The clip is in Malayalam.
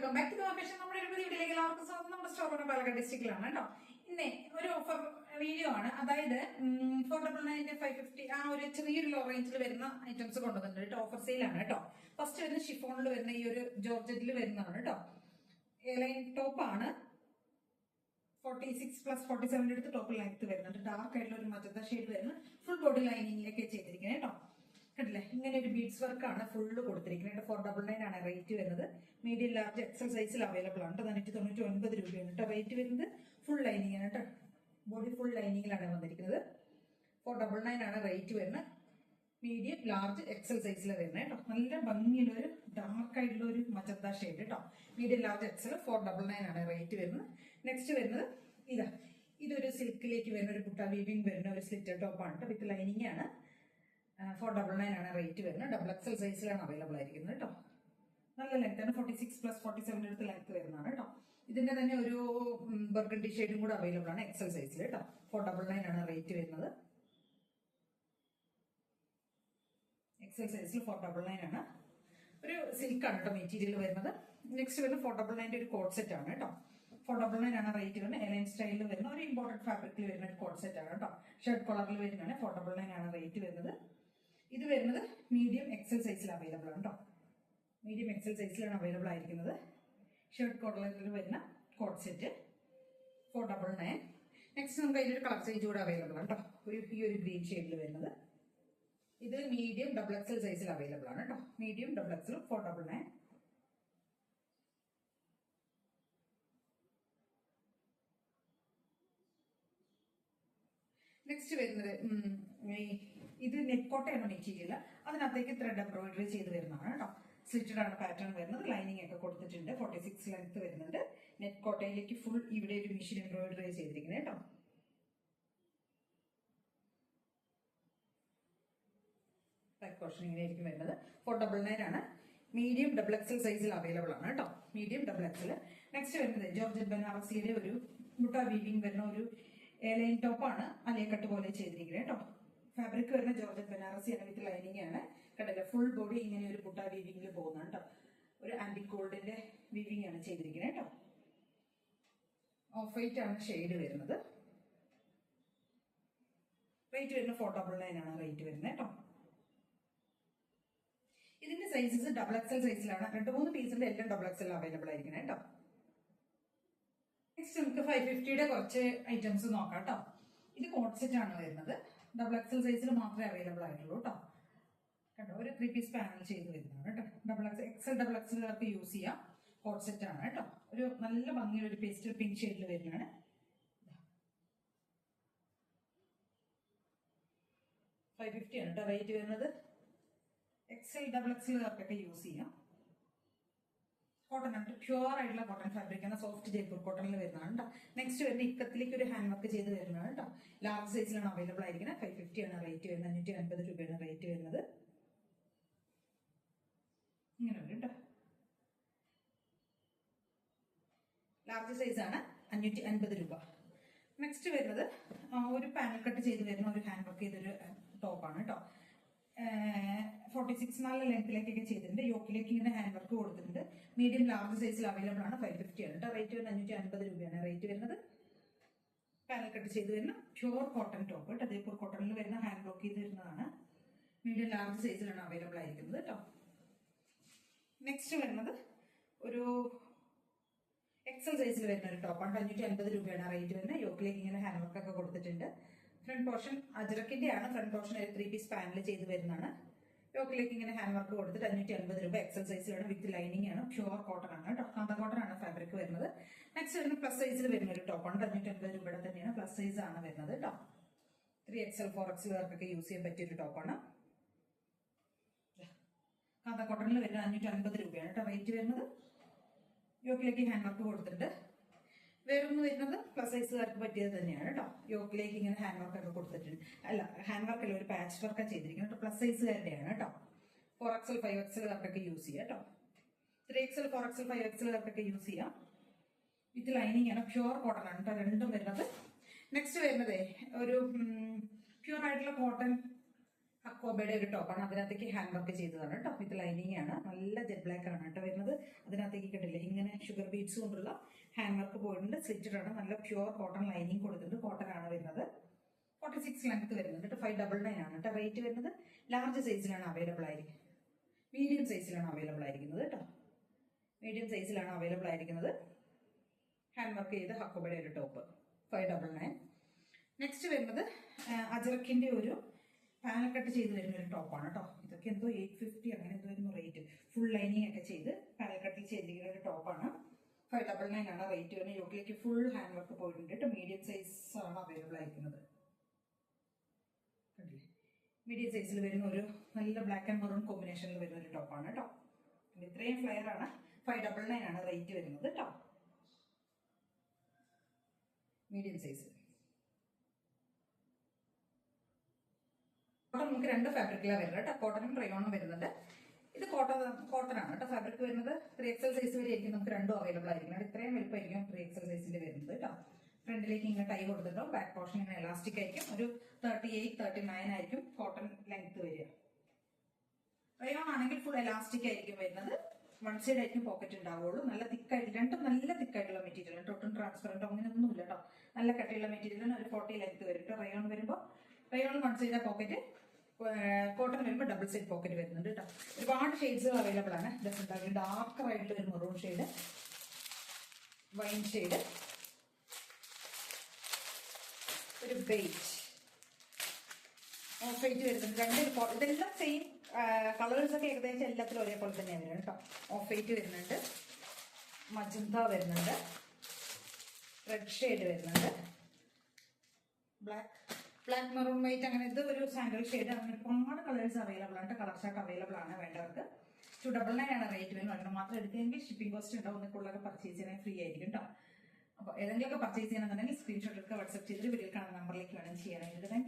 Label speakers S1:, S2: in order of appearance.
S1: Welcome back to fashion. നമ്മുടെ ഒരു പുതിയ വീഡിയോയിലേക്ക് എല്ലാവർക്കും സ്വാഗതം. നമ്മുടെ സ്റ്റോർ പാലക്കാട് ഡിസ്ട്രിക്റ്റിലാണ് കേട്ടോ. ഇന്ന് ഒരു ഓഫർ വീഡിയോ ആണ്. അതായത് 499 550 ആ ഒരു ചെറിയൊരു ലോ റേഞ്ചിൽ വരുന്ന ഐറ്റംസ് കൊണ്ടുവന്നിട്ടുണ്ട് കേട്ടോ. ഓഫർ സെയിലാണ് കേട്ടോ. ഫസ്റ്റ് വരുന്ന ഷിഫോണിൽ വരുന്ന ഈ ഒരു ജോർജറ്റിൽ വരുന്നതാണ് കേട്ടോ. എയർലൈൻ ടോപ്പ് ആണ്. 46+47 എടുത്ത് ടോപ്പ് ലെങ്ത് വരുന്നുണ്ട്. ഡാർക്ക് ആയിട്ടുള്ള ഒരു മജന്ത ഷെയ്ഡ് വരുന്നത്. ഫുൾ ബോഡി ലൈനിങ്ങിലൊക്കെ ചെയ്തിരിക്കുന്നത് കേട്ടോ. കണ്ടില്ലേ, ഇങ്ങനെ ഒരു ബീഡ്സ് വർക്ക് ആണ് ഫുള്ള് കൊടുത്തിരിക്കുന്നത്. 499 ആണ് റേറ്റ് വരുന്നത്. മീഡിയം ലാർജ് എക്സൽ സൈസിൽ അവൈലബിൾ ആണ്. 499 രൂപയാണ് കേട്ടോ റേറ്റ് വരുന്നത്. ഫുൾ ലൈനിങ് ആണ് കേട്ടോ. ബോഡി ഫുൾ ലൈനിങ്ങിലാണ് വന്നിരിക്കുന്നത്. 499 ആണ് റേറ്റ് വരുന്നത്. മീഡിയം ലാർജ് എക്സൽ സൈസിൽ വരുന്നത് കേട്ടോ. നല്ല ഭംഗിയുള്ളൊരു ഡാർക്ക് ആയിട്ടുള്ള ഒരു മജന്ത ഷെയ്ഡ് കേട്ടോ. മീഡിയം ലാർജ് എക്സൽ 499 ആണ് റേറ്റ് വരുന്നത്. നെക്സ്റ്റ് വരുന്നത് ഇതൊരു സിൽക്കിലേക്ക് വരുന്ന ഒരു ബുട്ട വീവിംഗ് വരുന്ന ഒരു സ്ലിറ്റർ ടോപ്പാണ് കേട്ടോ. വിത്ത് ലൈനിങ് ആണ്. 499 ആണ് റേറ്റ് വരുന്നത്. ഡബിൾ എക്സൽ സൈസിലാണ് അവൈലബിൾ ആയിരിക്കുന്നത് കേട്ടോ. നല്ല ലെങ്ത് ആണ്. 46+47 എടുത്ത് ലെങ്ത് വരുന്നതാണ് കേട്ടോ. ഇതിന്റെ തന്നെ ഒരു ബർഗണ്ടി ഷെയ്ഡും കൂടെ അവൈലബിൾ ആണ് എക്സൽ സൈസിൽ കേട്ടോ. 499 ആണ് റേറ്റ് വരുന്നത്. എക്സൽ സൈസിൽ 499 ആണ്. ഒരു സിൽക്കാണ് കേട്ടോ മെറ്റീരിയൽ വരുന്നത്. നെക്സ്റ്റ് വരുന്ന 499 ഒരു കോഡ് സെറ്റ് ആണ് കേട്ടോ. 499 ആണ് റേറ്റ് വരുന്നത്. എലൈൻ സ്റ്റൈലിൽ വരുന്ന ഒരു ഇമ്പോർട്ടന്റ് ഫാബ്രിക്കിൽ വരുന്ന ഒരു കോഡ് സെറ്റ് ആണ് കേട്ടോ. ഷർട്ട് കോളറിൽ വരുന്നതാണ്. 499 ആണ് റേറ്റ് വരുന്നത്. ഇത് വരുന്നത് മീഡിയം എക്സൽ സൈസിൽ അവൈലബിൾ ആണ് കേട്ടോ. മീഡിയം എക്സൽ സൈസിലാണ് അവൈലബിൾ ആയിരിക്കുന്നത്. ഷർട്ട് കോളറിൽ വരുന്ന കോഡ് സെറ്റ് 499. നെക്സ്റ്റ് നമുക്ക് അതിലൊരു കളർ ചേഞ്ച് കൂടെ അവൈലബിൾ ആണ് കേട്ടോ. ഈ ഒരു ഗ്രീൻ ഷെയ്ഡിൽ വരുന്നത്. ഇത് മീഡിയം ഡബിൾ എക്സൽ സൈസിൽ അവൈലബിൾ ആണ് കേട്ടോ. Medium double XL 499. നെക്സ്റ്റ് വരുന്നത് ഇത് നെക്കോട്ടയാണ് മെറ്റീരിയൽ. അതിനകത്തേക്ക് ത്രെഡ് എംബ്രോയിഡറി ചെയ്ത് വരുന്നതാണ് കേട്ടോ. സ്ലിറ്റഡ് ആണ് പാറ്റേൺ വരുന്നത്. ലൈനിങ് ഒക്കെ കൊടുത്തിട്ടുണ്ട്. 46 ലെങ്ത് വരുന്നുണ്ട്. നെക്കോട്ടയിലേക്ക് ഫുൾ ഇവിടെ ഒരു മെഷീൻ എംബ്രോയിഡറി ചെയ്തിരിക്കുന്നത് കേട്ടോ. ബാക്ക് പോർഷൻ ഇങ്ങനെയായിരിക്കും വരുന്നത്. 499 ആണ്. മീഡിയം ഡബിൾ എക്സൽ സൈസിൽ അവൈലബിൾ ആണ് കേട്ടോ. Medium double XL. നെക്സ്റ്റ് വരുന്നത് ജോർജറ്റ് ബനാറസിയുടെ ഒരു ബുട്ട വീവിംഗ് വരുന്ന ഒരു എയർലൈൻ ടോപ്പാണ്. അലയക്കട്ട് പോലെ ചെയ്തിരിക്കുന്നത് കേട്ടോ. ഫാബ്രിക് വരുന്ന ജോർജറ്റ് ബനാറസി ആണ്. വിത്ത് ലൈനിങ് ആണ്. കണ്ടില്ല, ഫുൾ ബോഡി ഇങ്ങനെ ഒരു ബുട്ട വീവിംഗിൽ പോകുന്നതാണ് കേട്ടോ. ഒരു ആന്റിക് ഗോൾഡിന്റെ വീവിംഗ് ആണ് ചെയ്തിരിക്കുന്നത് കേട്ടോ. ഓഫ് വൈറ്റ് ആണ് ഷെയ്ഡ് വരുന്നത്. റേറ്റ് വരുന്നത് 499 ആണ് റേറ്റ് വരുന്നത് കേട്ടോ. ഇതിന്റെ സൈസസ് ഡബിൾ എക്സൽ സൈസിലാണ്. 2-3 പീസിന്റെ എല്ലാം ഡബിൾ എക്സൽ അവൈലബിൾ ആയിരിക്കണം കേട്ടോ. നെക്സ്റ്റ് നമുക്ക് 550യുടെ കുറച്ച് ഐറ്റംസ് നോക്കാം കേട്ടോ. ഇത് കോഡ് സെറ്റ് ആണ് വരുന്നത്. ഡബിൾ എക്സൽ സൈസിൽ മാത്രമേ അവൈലബിൾ ആയിട്ടുള്ളൂ കേട്ടോ. കേട്ടോ, ഒരു 3 പീസ് പാനൽ ചെയ്ത് വരുന്നതാണ് കേട്ടോ. ഡബിൾ എക്സലുകാർക്ക് യൂസ് ചെയ്യാം. കോഡ് സെറ്റ് ആണ് കേട്ടോ. ഒരു നല്ല ഭംഗിയുള്ള ഒരു പേസ്റ്റൽ പിങ്ക് ഷെയ്ഡിൽ വരുന്നതാണ്. 550 ആണ് കേട്ടോ റേറ്റ് വരുന്നത്. എക്സൽ ഡബിൾ എക്സലുകാർക്കൊക്കെ യൂസ് ചെയ്യാം. കോട്ടൺ ആണ്. പ്യുവർ ആയിട്ടുള്ള കോട്ടൺ ഫാബ്രിക് ആണ്. സോഫ്റ്റ് ജയ്പൂർ കോട്ടണിൽ വരുന്നതാണ് കേട്ടോ. നെക്സ്റ്റ് വരുന്ന ഇക്കത്തിലേക്ക് ഒരു ഹാൻഡ് വർക്ക് ചെയ്ത് വരുന്നതാണ് കേട്ടോ. ലാർജ് സൈസിലാണ് അവൈലബിൾ ആയിരിക്കുന്നത്. 550 ആണ് റേറ്റ് വരുന്നത്. 550 രൂപയാണ് റേറ്റ് വരുന്നത്. ഇങ്ങനെ വരും കേട്ടോ. ലാർജ് സൈസ് ആണ്. 550 രൂപ. നെക്സ്റ്റ് വരുന്നത് ഒരു പാനൽ കട്ട് ചെയ്ത് വരുന്ന ഒരു ഹാൻഡ് വർക്ക് ചെയ്തൊരു ടോപ്പാണ് കേട്ടോ. 46 നല്ല ലെങ്ത്തിലേക്കൊക്കെ ചെയ്തിട്ടുണ്ട്. യോക്കിലേക്ക് ഇങ്ങനെ ഹാൻഡ് വർക്ക് കൊടുത്തിട്ടുണ്ട്. മീഡിയം ലാർജ് സൈസിൽ അവൈലബിൾ ആണ്. 550 ആണ് കേട്ടോ. റേറ്റ് വരുന്നത് 550 രൂപയാണ് റേറ്റ് വരുന്നത്. പാനൽ കട്ട് ചെയ്ത് വരുന്ന പ്യുവർ കോട്ടൺ ടോപ്പ് കേട്ടോ. ജയ്പൂർ കോട്ടണിൽ വരുന്ന ഹാൻഡ് വർക്ക് ചെയ്ത് വരുന്നതാണ്. മീഡിയം ലാർജ് സൈസിലാണ് അവൈലബിൾ ആയിരിക്കുന്നത് കേട്ടോ. നെക്സ്റ്റ് വരുന്നത് ഒരു എക്സൽ സൈസിൽ വരുന്ന ഒരു ടോപ്പാണ്. 550 രൂപയാണ് റേറ്റ് വരുന്നത്. യോക്കിലേക്ക് ഇങ്ങനെ ഹാൻഡ് വർക്ക് ഒക്കെ കൊടുത്തിട്ടുണ്ട്. ഫ്രണ്ട് പോർഷൻ അജറക്കിന്റെ ആണ്. ഫ്രണ്ട് പോർഷൻ ഒരു 3 പീസ് പാനൽ ചെയ്ത് വരുന്നതാണ്. യോക്കിലേക്ക് ഇങ്ങനെ ഹാൻഡ് വർക്ക് കൊടുത്തിട്ട് 550 രൂപ. എക്സൽ സൈസിലാണ്. വിത്ത് ലൈനിങ് ആണ്. പ്യുവർ കോട്ടൺ ആണ് കേട്ടോ. കാന്ത കോട്ടൺ ആണ് ഫാബ്രിക് വരുന്നത്. നെക്സ്റ്റ് വരുന്ന പ്ലസ് സൈസിൽ വരുന്ന ഒരു ടോപ്പാണ്. 550 രൂപയുടെ തന്നെയാണ്. പ്ലസ് സൈസ് ആണ് വരുന്നത് കേട്ടോ. 3XL 4XLകാർക്കൊക്കെ യൂസ് ചെയ്യാൻ പറ്റിയ ഒരു ടോപ്പാണ്. കാന്ത കോട്ടണിൽ വരുന്നത് 550 രൂപയാണ് കേട്ടോ റേറ്റ് വരുന്നത്. യോക്കിലേക്ക് ഹാൻഡ് വർക്ക് കൊടുത്തിട്ടുണ്ട്. വേറൊന്ന് വരുന്നത് പ്ലസ് സൈസുകാർക്ക് പറ്റിയത് തന്നെയാണ് കേട്ടോ. യോക്കിലേക്ക് ഇങ്ങനെ ഹാൻഡ് വർക്ക് ഒക്കെ കൊടുത്തിട്ടുണ്ട്. അല്ല, ഹാൻഡ് വർക്ക് അല്ല, ഒരു പാച്ച് വർക്ക് ചെയ്തിരിക്കുന്നത്. പ്ലസ് സൈസുകാരുടെയാണ് കേട്ടോ. 4XL 5XLകാർക്കൊക്കെ യൂസ് ചെയ്യാം കേട്ടോ. 3XL 4XL 5XLകാർക്കൊക്കെ യൂസ് ചെയ്യാം. വിത്ത് ലൈനിങ് ആണ്. പ്യുവർ കോട്ടൺ ആണ് കേട്ടോ രണ്ടും വരുന്നത്. നെക്സ്റ്റ് വരുന്നത് ഒരു പ്യുവർ ആയിട്ടുള്ള കോട്ടൺ അക്കോബയുടെ ഒരു ടോപ്പാണ്. അതിനകത്തേക്ക് ഹാൻഡ് വർക്ക് ചെയ്തതാണ് കേട്ടോ. വിത്ത് ലൈനിങ് ആണ്. നല്ല ജെറ്റ് ബ്ലാക്ക് ആണ് കേട്ടോ വരുന്നത്. അതിനകത്തേക്ക് കണ്ടില്ലേ ഇങ്ങനെ ഷുഗർ ബീഡ്സ് കൊണ്ടുള്ള ഹാൻഡ് വർക്ക് പോയിട്ടുണ്ട്. സ്ലിറ്റഡ് ആണ്. നല്ല പ്യുവർ കോട്ടൺ ലൈനിങ് കൊടുത്തിട്ടുണ്ട്. കോട്ടൺ ആണ് വരുന്നത്. 46 ലെങ്ത് വരുന്നുണ്ട് കേട്ടോ. 599 ആണ് കേട്ടോ റേറ്റ് വരുന്നത്. ലാർജ് സൈസിലാണ് അവൈലബിൾ ആയിരിക്കും. മീഡിയം സൈസിലാണ് അവൈലബിൾ ആയിരിക്കുന്നത് കേട്ടോ. മീഡിയം സൈസിലാണ് അവൈലബിൾ ആയിരിക്കുന്നത്. ഹാൻഡ് വർക്ക് ചെയ്ത് ഹക്കോബയുടെ ഒരു ടോപ്പ് 599. നെക്സ്റ്റ് വരുന്നത് അജറക്കിന്റെ ഒരു പാനൽ കട്ട് ചെയ്ത് വരുന്ന ഒരു ടോപ്പാണ് കേട്ടോ. ഇതൊക്കെ എന്തോ 850 അങ്ങനെ എന്തോ വരുന്നു റേറ്റ്. ഫുൾ ലൈനിങ് ഒക്കെ ചെയ്ത് പാനൽ കട്ടിൽ ചെയ്തിരിക്കുന്ന ഒരു ടോപ്പാണ്. 599 ആണ് റേറ്റ് വരുന്നത്. യോക്കിലേക്ക് ഫുൾ ഹാൻഡ് വർക്ക് പോയിട്ടുണ്ട് കേട്ടോ. മീഡിയം സൈസ് ആണ് അവൈലബിൾ ആയിരിക്കുന്നത്. മീഡിയം സൈസിൽ വരുന്ന ഒരു നല്ല ബ്ലാക്ക് ആൻഡ് മെറൂൺ കോമ്പിനേഷനിൽ വരുന്ന ഒരു ടോപ്പാണ് കേട്ടോ. ഇത്രയും ഫ്ലെയർ ആണ്. 599 ആണ് റേറ്റ് വരുന്നത് കേട്ടോ. Medium size. കോട്ടൺ നമുക്ക് 2 ഫാബ്രിക്കിലാണ് വരുന്നത് കേട്ടോ. കോട്ടണും റയോണും വരുന്നുണ്ട്. ഇത് കോട്ടൺ ആണ് കേട്ടോ. ഫാബ്രിക് വരുന്നത് 3XL സൈസ് വരെ ആയിരിക്കും നമുക്ക് രണ്ടും അവൈലബിൾ ആയിരിക്കും. ഇത്രയും വലുപ്പമായിരിക്കും 3XL സൈസിൽ വരുന്നത് കേട്ടോ. ഫ്രണ്ടിലേക്ക് ഇങ്ങനെ ടൈ കൊടുത്തിട്ടോ. ബാക്ക് പോർഷൻ ഇങ്ങനെ എലാസ്റ്റിക് ആയിരിക്കും. ഒരു 38, 39 ആയിരിക്കും കോട്ടൺ ലെങ്ത് വരിക. റയോൺ ആണെങ്കിൽ ഫുൾ എലാസ്റ്റിക് ആയിരിക്കും വരുന്നത്. വൺ സൈഡ് ആയിരിക്കും പോക്കറ്റ് ഉണ്ടാവുള്ളൂ. നല്ല തിക്കായിട്ട്, രണ്ടും നല്ല തിക്കായിട്ടുള്ള മെറ്റീരിയൽ. ഒട്ടും ട്രാൻസ്പെറൻറ്റോ അങ്ങനെയൊന്നും ഇല്ല കേട്ടോ. നല്ല കട്ടിയുള്ള മെറ്റീരിയലിന് ഒരു 40 ലെങ്ത് വരും കേട്ടോ. റയോൺ വരുമ്പോൾ rayon one side pocket, cotton വരുമ്പോൾ ഡബിൾ സൈഡ് പോക്കറ്റ് വരുന്നുണ്ട് കേട്ടോ. ഒരുപാട് ഷെയ്ഡ്സുകൾ അവൈലബിൾ ആണ്. ഡിഫറെന്റ് ഡാർക്കർ ആയിട്ടുള്ള ഒരു മെറൂൺ ഷെയ്ഡ്, വൈൻ ഷെയ്ഡ്, ഒരു ബേജ്, ഓഫ് വൈറ്റ് വരുന്നുണ്ട്. ഇതെല്ലാം സെയിം കളേഴ്സ് ഒക്കെ ഏകദേശം എല്ലാത്തിലും ഒരേപോലെ തന്നെയാണ് വരുന്നത് കേട്ടോ. ഓഫ് വൈറ്റ് വരുന്നുണ്ട്, മജന്ത വരുന്നുണ്ട്, റെഡ് ഷെയ്ഡ് വരുന്നുണ്ട്, ബ്ലാക്ക് മെറൂൺ വൈറ്റ്, അങ്ങനെ ഇത് ഒരു സാൻഡൽ ഷെയ്ഡ്, അങ്ങനെ ഒരുപാട് കളേഴ്സ് അവൈലബിൾ ആണ്. കളർ ചാർട്ട് അവൈലബിൾ ആണ് വേണ്ടവർക്ക്. 299 ആണ് റേറ്റ് വരുന്നത്. ഒരെണ്ണം മാത്രം എടുക്കുകയെങ്കിൽ ഷിപ്പിംഗ് കോസ്റ്റ് ഉണ്ടാവും. ഒന്നിക്കുള്ളൊക്കെ പർച്ചേസ് ചെയ്യാൻ ഫ്രീ ആയിരിക്കും കേട്ടോ. അപ്പോൾ ഏതെങ്കിലുമൊക്കെ പർച്ചേസ് ചെയ്യണമെന്നുണ്ടെങ്കിൽ സ്ക്രീൻഷോട്ട് എടുക്കുക, വാട്സ്ആപ്പ് ചെയ്തിട്ട് വീഡിയോയിൽ കാണുന്ന നമ്പറിലേക്ക് വേണം ചെയ്യാനായിട്ട്. Thank you.